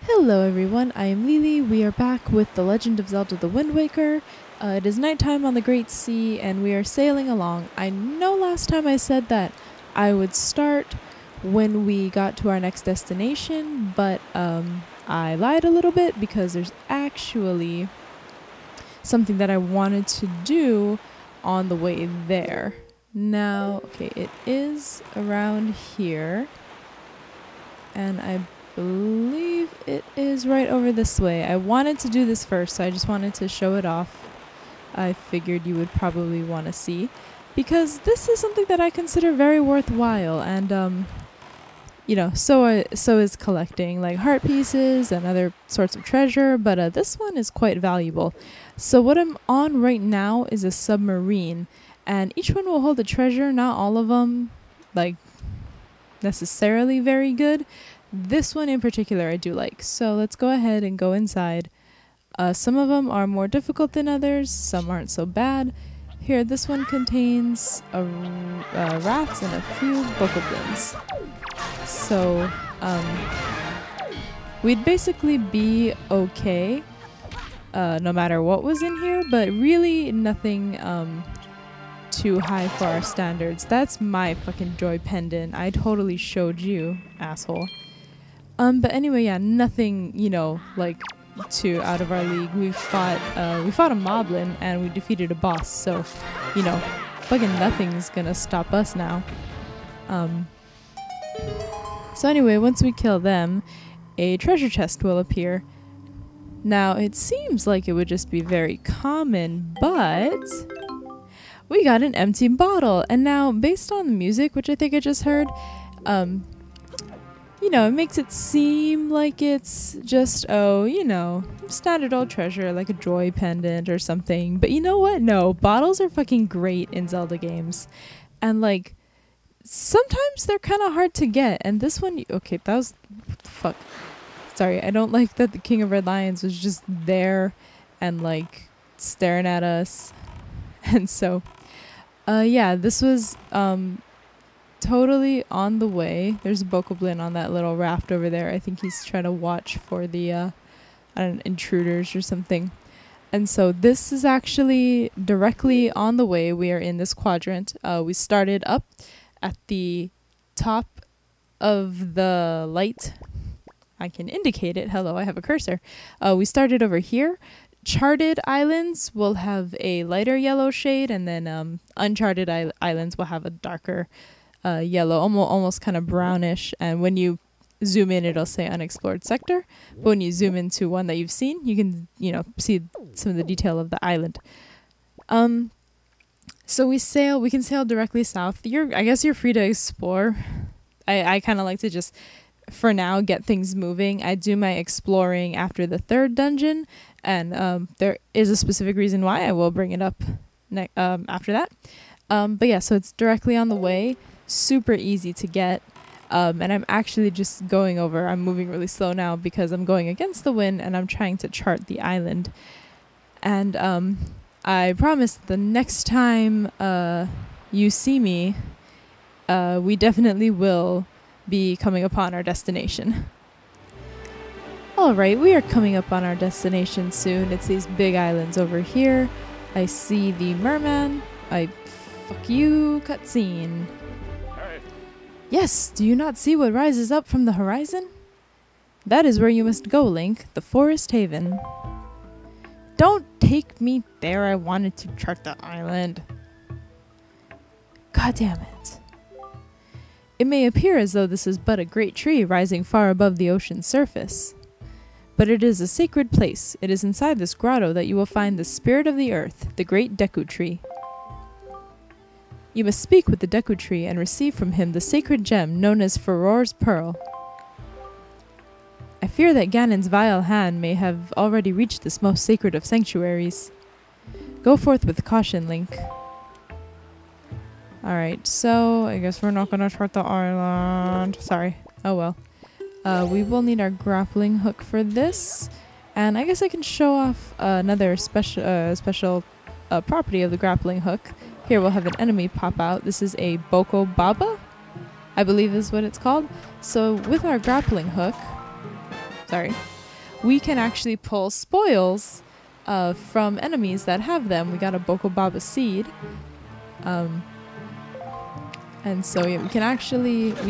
Hello everyone, I am Lily. We are back with The Legend of Zelda the Wind Waker. It is nighttime on the Great Sea and we are sailing along. I know last time I said that I would start when we got to our next destination, but I lied a little bit because there's actually something that I wanted to do on the way there. Now, okay, it is around here and I believe it is right over this way. I wanted to do this first, so I just wanted to show it off. I figured you would probably want to see, because this is something that I consider very worthwhile, and so is collecting like heart pieces and other sorts of treasure, but this one is quite valuable. So what I'm on right now is a submarine, and each one will hold a treasure, not all of them like necessarily very good. This one in particular I do like, so let's go ahead and go inside. Some of them are more difficult than others, some aren't so bad. Here, this one contains rats and a few bokoblins. So, we'd basically be okay no matter what was in here, but really nothing too high for our standards. That's my fucking joy pendant. I totally showed you, asshole. But anyway, yeah, nothing, like too out of our league. We fought a moblin and we defeated a boss, so, fucking nothing's gonna stop us now. So anyway, once we kill them, a treasure chest will appear. Now, it seems like it would just be very common, but we got an empty bottle. And now, based on the music, which I think I just heard, it makes it seem like it's just, standard old treasure, like a joy pendant or something. But you know what? No, bottles are fucking great in Zelda games. And, like, sometimes they're kind of hard to get. And this one, okay, that was, fuck. Sorry, I don't like that the King of Red Lions was just there and, like, staring at us. And so, yeah, this was, totally on the way. There's a bokoblin on that little raft over there. I think he's trying to watch for the intruders or something. And so this is actually directly on the way. We are in this quadrant. We started up at the top of the light. I can indicate it. Hello, I have a cursor. We started over here. Charted islands will have a lighter yellow shade, and then uncharted islands will have a darker yellow, almost kind of brownish. And when you zoom in, it'll say unexplored sector. But when you zoom into one that you've seen, you can, see some of the detail of the island. So we can sail directly south. I guess you're free to explore. I kind of like to just, for now, get things moving. I do my exploring after the third dungeon, and there is a specific reason why. I will bring it up after that. But yeah, so it's directly on the way. Super easy to get, and I'm actually just I'm moving really slow now because I'm going against the wind and I'm trying to chart the island. And I promise the next time you see me, we definitely will be coming upon our destination. Alright, we are coming up on our destination soon. It's these big islands over here. I see the merman. Fuck you, cutscene. Yes, do you not see what rises up from the horizon? That is where you must go, Link, the Forest Haven. Don't take me there, I wanted to chart the island. God damn it. It may appear as though this is but a great tree rising far above the ocean's surface. But it is a sacred place. It is inside this grotto that you will find the spirit of the earth, the great Deku Tree. You must speak with the Deku Tree and receive from him the sacred gem known as Farore's Pearl. I fear that Ganon's vile hand may have already reached this most sacred of sanctuaries. Go forth with caution, Link. Alright, so I guess we're not gonna chart the island. Sorry. Oh well. We will need our grappling hook for this. And I guess I can show off another special property of the grappling hook. Here we'll have an enemy pop out. This is a Boko Baba, I believe is what it's called. So with our grappling hook, sorry, we can actually pull spoils from enemies that have them. We got a Bokobaba seed. And so yeah, we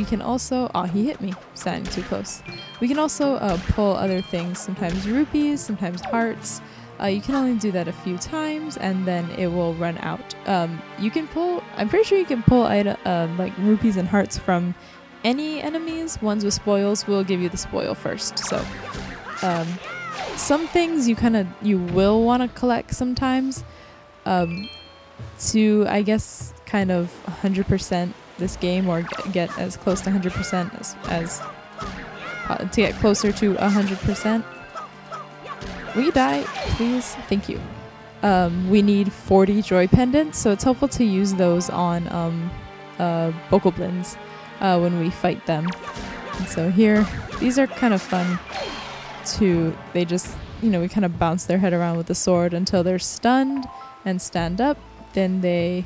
can also, oh, he hit me, standing too close. We can also pull other things, sometimes rupees, sometimes hearts. You can only do that a few times and then it will run out. You can pull, I'm pretty sure you can pull like rupees and hearts from any enemies. Ones with spoils will give you the spoil first. So some things you will want to collect sometimes to, I guess, kind of 100% this game, or get as close to 100% as to get closer to 100%. Will you die, please? Thank you. We need 40 joy pendants, so it's helpful to use those on Bokoblins when we fight them. And so here, these are kind of fun to, they just, we kind of bounce their head around with the sword until they're stunned and stand up. Then they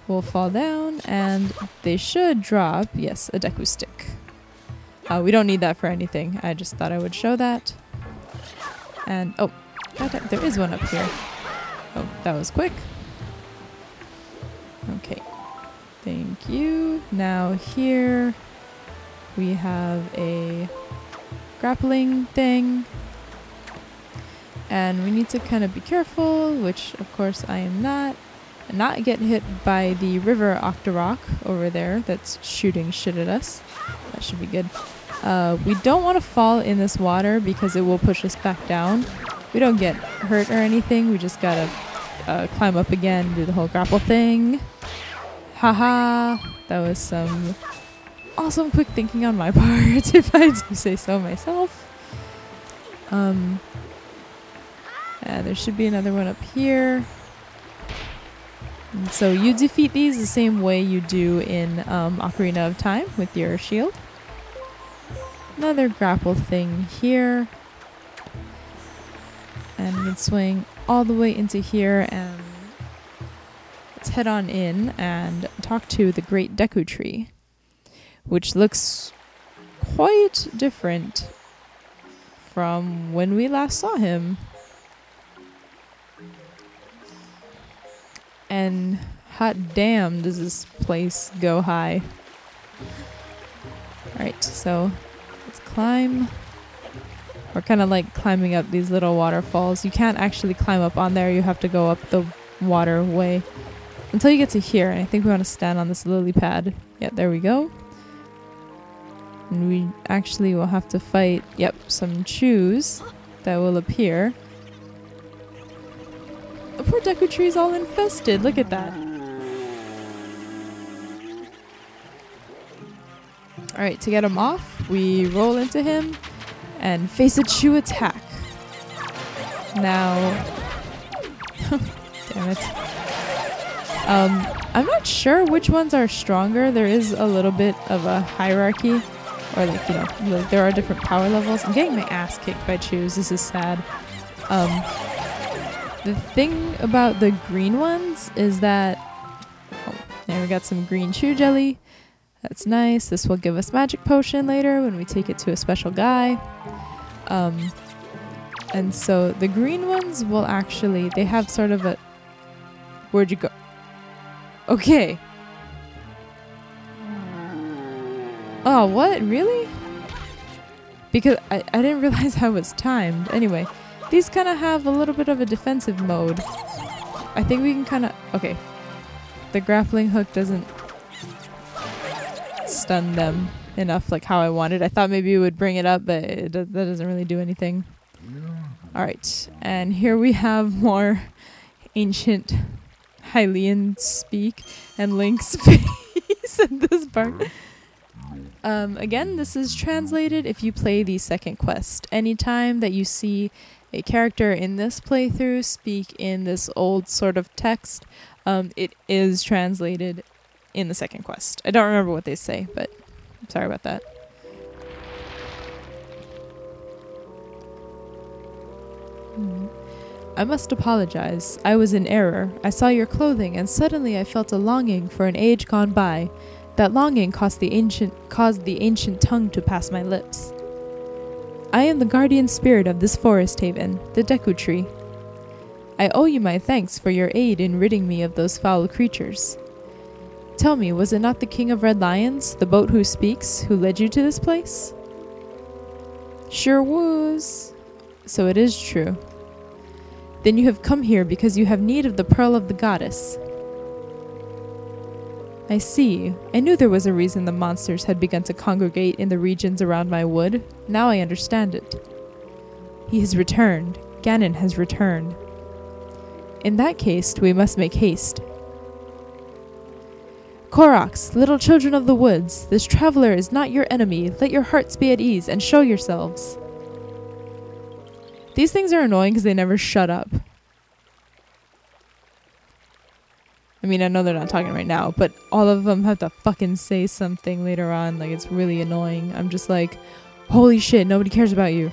will fall down and they should drop, yes, a Deku stick. We don't need that for anything. I just thought I would show that. And, oh, there is one up here. Oh, that was quick. Okay. Thank you. Now here we have a grappling thing. And we need to kind of be careful, which of course I am not. And not get hit by the river Octorok over there that's shooting shit at us. That should be good. We don't want to fall in this water because it will push us back down. We don't get hurt or anything. We just gotta climb up again, do the whole grapple thing. Haha, that was some awesome quick thinking on my part, if I do say so myself. There should be another one up here. And so you defeat these the same way you do in Ocarina of Time with your shield. Another grapple thing here. And we can swing all the way into here, and let's head on in and talk to the Great Deku Tree, which looks quite different from when we last saw him. And hot damn, does this place go high. Alright, so let's climb. We're kind of like climbing up these little waterfalls. You can't actually climb up on there. You have to go up the waterway until you get to here. And I think we want to stand on this lily pad. Yeah, there we go. And we actually will have to fight, yep, some chews that will appear. The poor Deku Tree is all infested. Look at that. Alright, to get him off, we roll into him and face a chew attack. Now, damn it. I'm not sure which ones are stronger. There is a little bit of a hierarchy, or like, like there are different power levels. I'm getting my ass kicked by chews. This is sad. The thing about the green ones is that, oh, there we got some green chew jelly. That's nice. This will give us magic potion later when we take it to a special guy. And so the green ones will actually, they have sort of a, where'd you go? Okay. Oh, what? Really? Because I didn't realize how it was timed. Anyway, these kind of have a little bit of a defensive mode. I think we can kind of, okay. The grappling hook doesn't stun them enough like how I wanted. I thought maybe it would bring it up, but that doesn't really do anything. Alright, and here we have more ancient Hylian speak and Link's face in this part. Again, this is translated if you play the second quest. Anytime that you see a character in this playthrough speak in this old sort of text, it is translated in the second quest. I don't remember what they say, but I'm sorry about that. I must apologize. I was in error. I saw your clothing and suddenly I felt a longing for an age gone by. That longing caused the ancient tongue to pass my lips. I am the guardian spirit of this forest haven, the Deku Tree. I owe you my thanks for your aid in ridding me of those foul creatures. Tell me, was it not the King of Red Lions, the boat who speaks, who led you to this place? Sure was. So it is true. Then you have come here because you have need of the pearl of the goddess. I see. I knew there was a reason the monsters had begun to congregate in the regions around my wood. Now I understand it. He has returned. Ganon has returned. In that case, we must make haste. Koroks, little children of the woods, this traveler is not your enemy. Let your hearts be at ease and show yourselves. These things are annoying because they never shut up. I mean, I know they're not talking right now, but all of them have to fucking say something later on. Like, it's really annoying. I'm just like, holy shit, nobody cares about you.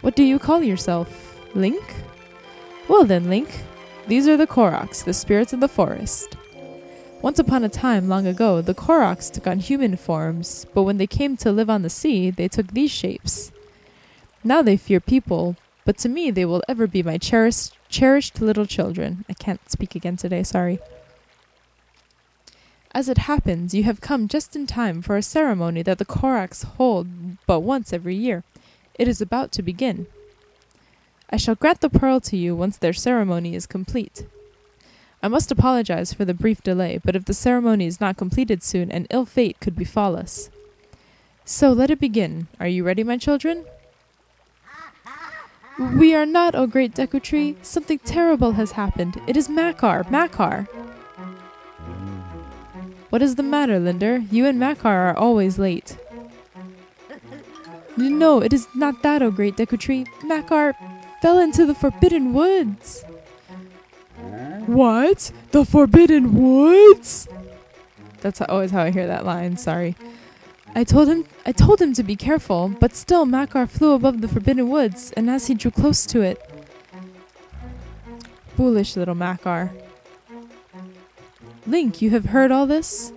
What do you call yourself? Link? Well then, Link. These are the Koroks, the spirits of the forest. Once upon a time, long ago, the Koroks took on human forms, but when they came to live on the sea, they took these shapes. Now they fear people, but to me they will ever be my cherished little children. I can't speak again today, sorry. As it happens, you have come just in time for a ceremony that the Koroks hold but once every year. It is about to begin. I shall grant the pearl to you once their ceremony is complete. I must apologize for the brief delay, but if the ceremony is not completed soon, an ill fate could befall us. So let it begin. Are you ready, my children? We are not, O great Deku Tree. Something terrible has happened. It is Makar. Makar! What is the matter, Linder? You and Makar are always late. No, it is not that, O great Deku Tree. Makar fell into the Forbidden Woods. What? The Forbidden Woods? That's always how I hear that line, sorry. I told him to be careful, but still Makar flew above the Forbidden Woods, and as he drew close to it... Foolish little Makar. Link, you have heard all this?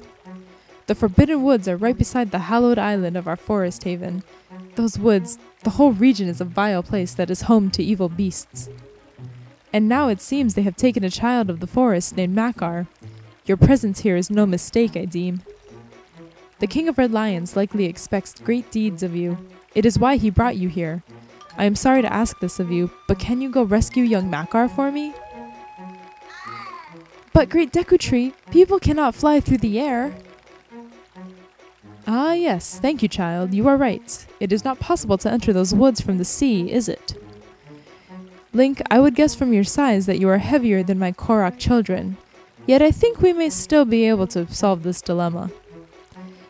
The Forbidden Woods are right beside the hallowed island of our forest haven. Those woods, the whole region is a vile place that is home to evil beasts. And now it seems they have taken a child of the forest named Makar. Your presence here is no mistake, I deem. The King of Red Lions likely expects great deeds of you. It is why he brought you here. I am sorry to ask this of you, but can you go rescue young Makar for me? But great Deku Tree, people cannot fly through the air. Ah yes, thank you, child, you are right. It is not possible to enter those woods from the sea, is it? Link, I would guess from your size that you are heavier than my Korok children. Yet I think we may still be able to solve this dilemma.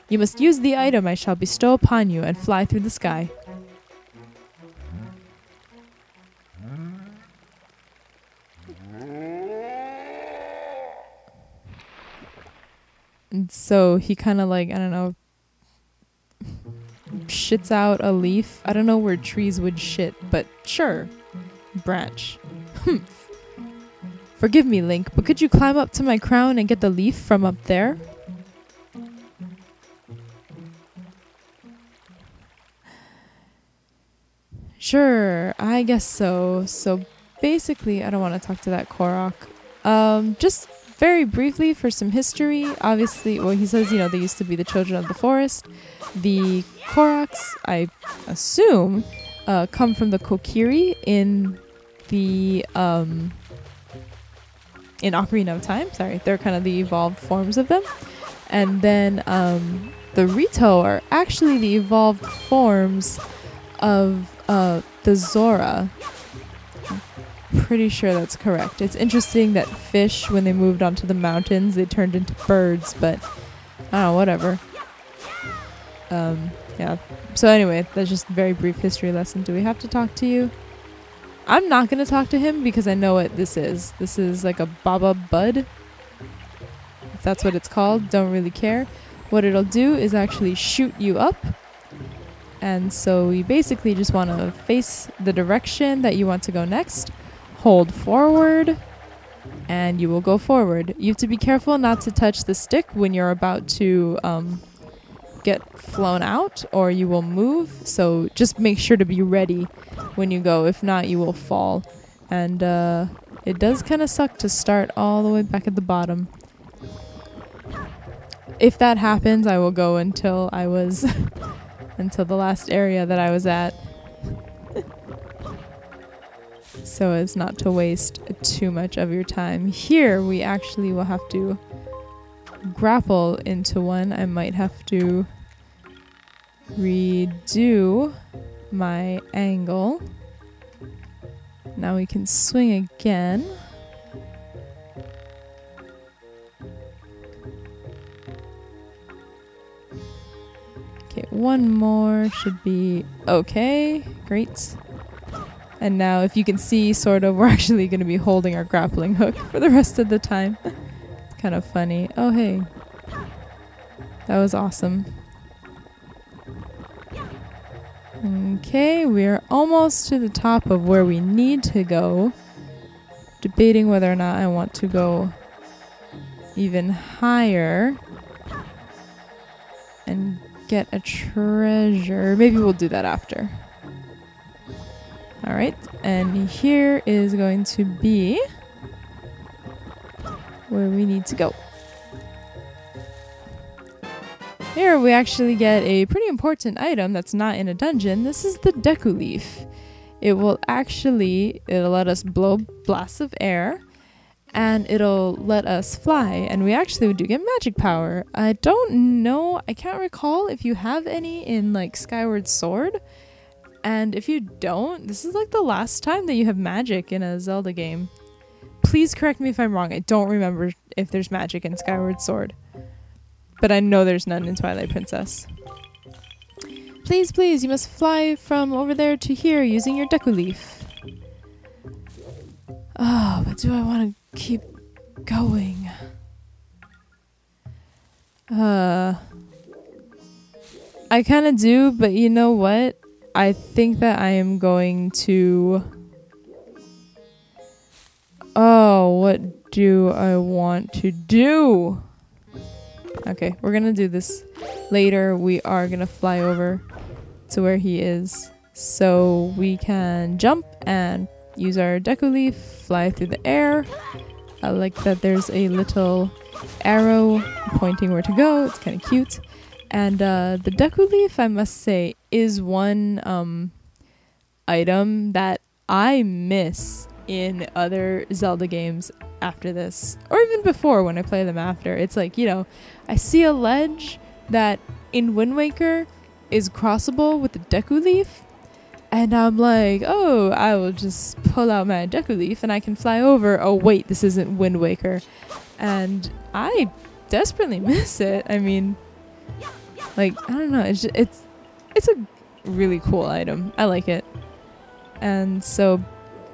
You must use the item I shall bestow upon you and fly through the sky. And so he kind of like, I don't know, shits out a leaf. I don't know where trees would shit, but sure. Branch. Forgive me, Link, but could you climb up to my crown and get the leaf from up there? Sure, I guess so. So basically, I don't want to talk to that Korok. Just very briefly for some history. Obviously, well, he says, you know, they used to be the children of the forest. The Koroks, I assume, come from the Kokiri in the in Ocarina of Time. Sorry, they're kind of the evolved forms of them. And then the Rito are actually the evolved forms of the Zora. Pretty sure that's correct. It's interesting that fish, when they moved onto the mountains, they turned into birds, but I don't know, whatever. Yeah. So anyway, that's just a very brief history lesson. Do we have to talk to you? I'm not going to talk to him because I know what this is. This is like a Baba Bud. If that's what it's called, don't really care. What it'll do is actually shoot you up. And so we basically just want to face the direction that you want to go next. Hold forward, and you will go forward. You have to be careful not to touch the stick when you're about to get flown out or you will move. So just make sure to be ready when you go. If not, you will fall. And it does kind of suck to start all the way back at the bottom. If that happens, I will go until I was until the last area that I was at. So as not to waste too much of your time. Here we actually will have to grapple into one. I might have to redo my angle. Now we can swing again. Okay, one more should be okay. Great. And now if you can see, sort of, we're actually going to be holding our grappling hook for the rest of the time. It's kind of funny. Oh, hey. That was awesome. Okay, we're almost to the top of where we need to go. Debating whether or not I want to go even higher and get a treasure. Maybe we'll do that after. Alright, and here is going to be where we need to go. Here we actually get a pretty important item that's not in a dungeon. This is the Deku Leaf. It'll let us blow blasts of air, and it'll let us fly, and we actually do get magic power. I don't know, I can't recall if you have any in like Skyward Sword. And if you don't, this is like the last time that you have magic in a Zelda game. Please correct me if I'm wrong. I don't remember if there's magic in Skyward Sword. But I know there's none in Twilight Princess. Please, please, you must fly from over there to here using your Deku Leaf. Oh, but do I want to keep going? I kind of do, but you know what? I think that I am going to... Oh, what do I want to do? Okay, we're gonna do this later. We are gonna fly over to where he is so we can jump and use our Deku Leaf, fly through the air. I like that there's a little arrow pointing where to go. It's kind of cute. And the Deku Leaf, I must say, is one item that I miss in other Zelda games after this, or even before when I play them after. It's like, you know, I see a ledge that in Wind Waker is crossable with the Deku Leaf, and I'm like, oh, I will just pull out my Deku Leaf and I can fly over. Oh wait, this isn't Wind Waker. And I desperately miss it. I mean, like, I don't know, it's a really cool item. I like it. And so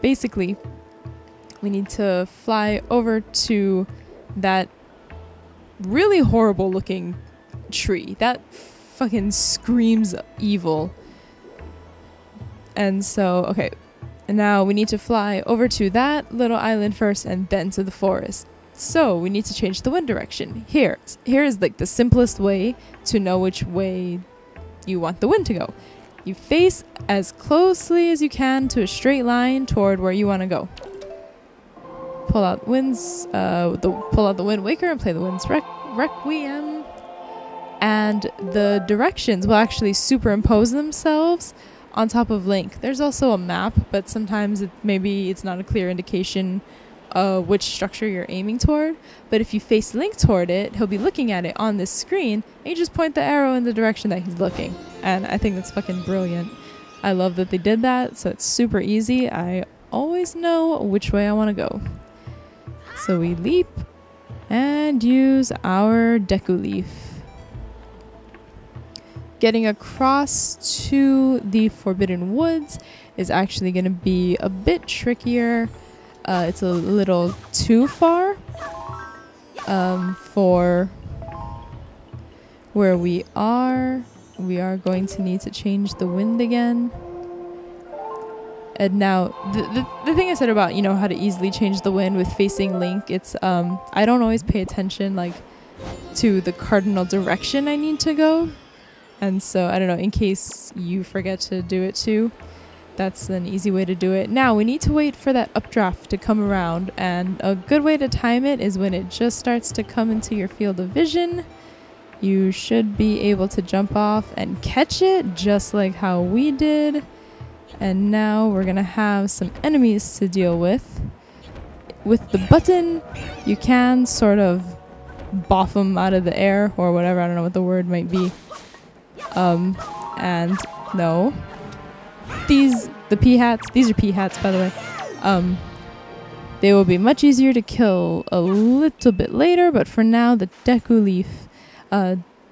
basically we need to fly over to that really horrible looking tree that fucking screams evil. And so, okay, and now we need to fly over to that little island first and then to the forest. So we need to change the wind direction. Here is like the simplest way to know which way you want the wind to go. You face as closely as you can to a straight line toward where you want to go. Pull out pull out the Wind Waker and play the Wind's Requiem. And the directions will actually superimpose themselves on top of Link. There's also a map, but sometimes maybe it's not a clear indication which structure you're aiming toward. But if you face Link toward it, he'll be looking at it on this screen, and you just point the arrow in the direction that he's looking. And I think that's fucking brilliant. I love that they did that, so it's super easy. I always know which way I want to go. So we leap and use our Deku Leaf. Getting across to the Forbidden Woods is actually going to be a bit trickier. It's a little too far for where we are. We are going to need to change the wind again. And now, the thing I said about, you know, how to easily change the wind with facing Link, it's, I don't always pay attention, like, to the cardinal direction I need to go. And so, I don't know, in case you forget to do it too, that's an easy way to do it. Now, we need to wait for that updraft to come around, and a good way to time it is when it just starts to come into your field of vision. You should be able to jump off and catch it, just like how we did. And now we're gonna have some enemies to deal with. With the button, you can sort of boff them out of the air or whatever. I don't know what the word might be. And no, the pea hats. These are pea hats, by the way. They will be much easier to kill a little bit later, but for now, the Deku Leaf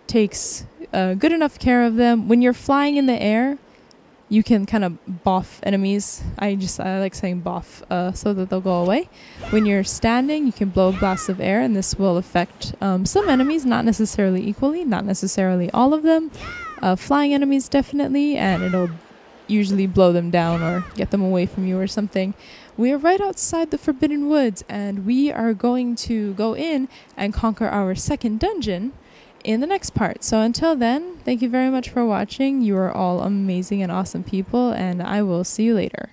takes good enough care of them. When you're flying in the air, you can kind of boff enemies. I like saying boff so that they'll go away. When you're standing, you can blow blasts of air, and this will affect some enemies, not necessarily equally, not necessarily all of them. Flying enemies definitely, and it'll usually blow them down or get them away from you or something. We are right outside the Forbidden Woods, and we are going to go in and conquer our second dungeon in the next part. So until then, thank you very much for watching. You are all amazing and awesome people, and I will see you later.